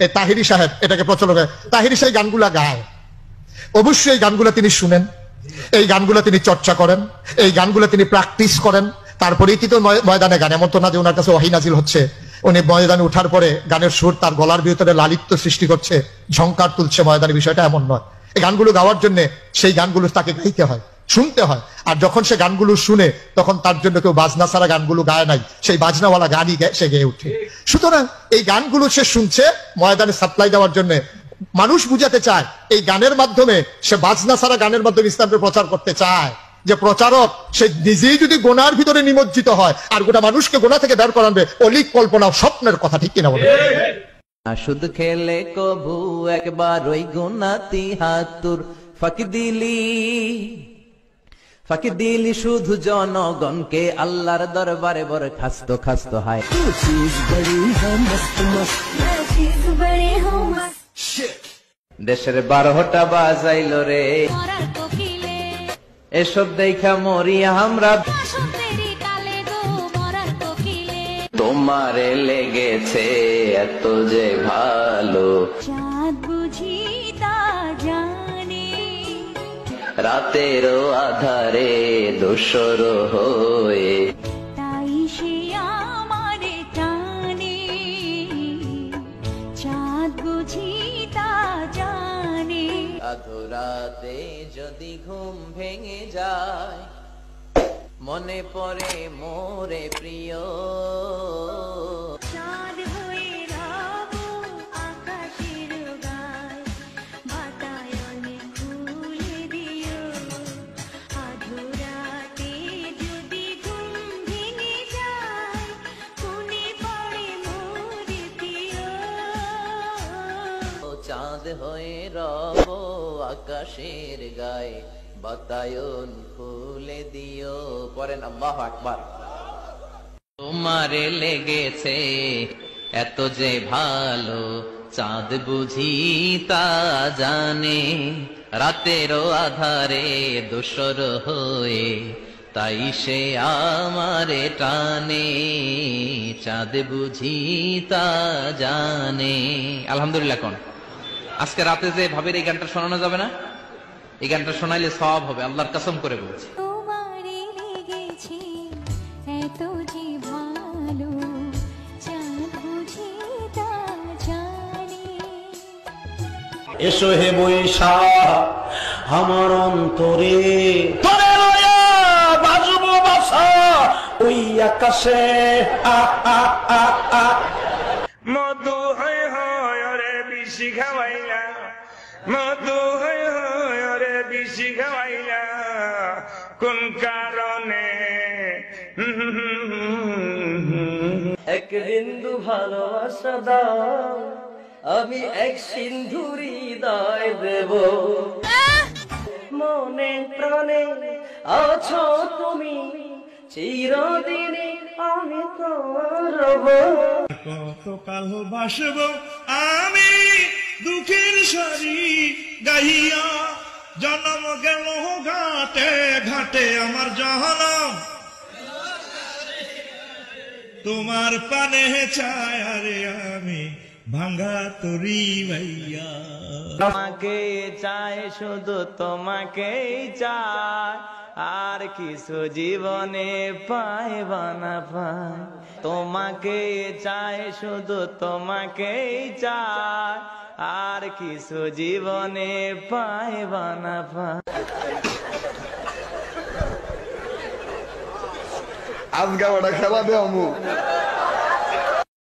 এই তাহিরি সাহেব এটাকে প্রচলন করে। তাহিরি সেই গানগুলা গায়, অবশ্যই এই গানগুলো তিনি শুনেন, এই গানগুলো তিনি চর্চা করেন, এই গানগুলো তিনি প্র্যাকটিস করেন, তারপরেই তো ময়দানে গান। এমন তো না যে ওনার কাছে ওহী নাজিল হচ্ছে, উনি ময়দানে ওঠার পরে গানের সুর তার গলার ভিতরে লালিত্য সৃষ্টি করছে, ঝংকার তুলছে ময়দানে, বিষয়টা এমন নয়। এই গানগুলো গাওয়ার জন্য সেই গানগুলো তাকে গাইতে হয়, শুনতে হয়। আর যখন সে গানগুলো শুনে তখন তার জন্য কেউ বাজনা ছাড়া গানগুলো গায় নাই, সেই বাজনাওয়ালা গানই সে গেয়ে উঠে। সুতরাং এই গানগুলো সে শুনছে ময়দানে সাপ্লাই দেওয়ার জন্য। মানুষ বুঝাতে চায় এই গানের মাধ্যমে, সে বাজনা ছাড়া গানের মাধ্যমে ইসলামের প্রচার করতে চায়, যে প্রচারক সে নিজেই যদি গোনার ভিতরে নিমজ্জিত হয় আর গোটা মানুষকে গোনা থেকে বের করাবে, অলিক কল্পনা স্বপ্নের কথা, ঠিক কিনা বলে? শুধু খেলে কবু একবার ওই গুনাতি হাতুর ফাঁকি দিলি শুধু জনগণকে আল্লাহর দরবারে বড় খাস্ত খাস্ত হায়। দেশের 12টা বাজাইল রে, এসব দেখা মরি আমরা। তোমারে লেগেছে এত যে ভালো, রাতেরও আধারে দোসর হয়ে, তাই সে আমারে টানে, চাঁদ বুঝি তা জানে। আধরাতে যদি ঘুম ভেঙে যায়, মনে পড়ে মোরে প্রিয়। চাঁদ হয়ে রব আকাশের গায়, বাতায়নে খুলে দিও। আধরাতে যদি ঘুম ভেঙে যায়, মনে পড়ে মোরে প্রিয়। চাঁদ হয়ে রব আকাশের গায়ে, বাতায়ন খুলে দিও। পড়েন আল্লাহু আকবার। তোমারে লেগেছে এত যে ভালো, চাঁদ বুঝি তা জানে, রাতেরও আধারে দোসর হয়ে, তাই সে আমারে টানে, চাঁদ বুঝি তা জানে। আলহামদুলিল্লাহ। কোন আজকে রাতে যে ভাবের এই গানটা শোনানো যাবে না? এই গানটা শোনাইলে সওয়াব হবে, আল্লাহর কসম করে বলছি। তোমারে লেগেছে এত যে ভালো, চাঁদ বুঝি তা জানে। এসো হে বৈশাখ আমার অন্তরে, তোরে লয়া বাজবো বাসা ওই আকাশে। মধু হয় হয় রে বিশি খাওয়াইলা, মধু হয় হয় রে বিশি খাওয়াইলা, কোন কারণে? এক বিন্দু ভালোবাসা দাও, আমি এক সিন্ধুরি হৃদয় দেব। মনে প্রাণে আছো তুমি, চিরদিনে আমি তোমার রব। কতকাল বাসব আমি দুঃখের সারি গাইয়া, জন্ম গেল ঘাটে ঘাটে আমার জনম, তোমার পানে চায় রে আমি ভাঙ্গা তরি ভাইয়া। তোমাকে চায় শুধু তোমাকেই চায়, আর কিছু জীবনে পায় বানা পায়। তোমাকে চায় শুধু তোমাকেই চায়, আর কিছু জীবনে পায় বানা পায়। আজকে ওটা খেলা দে আমু।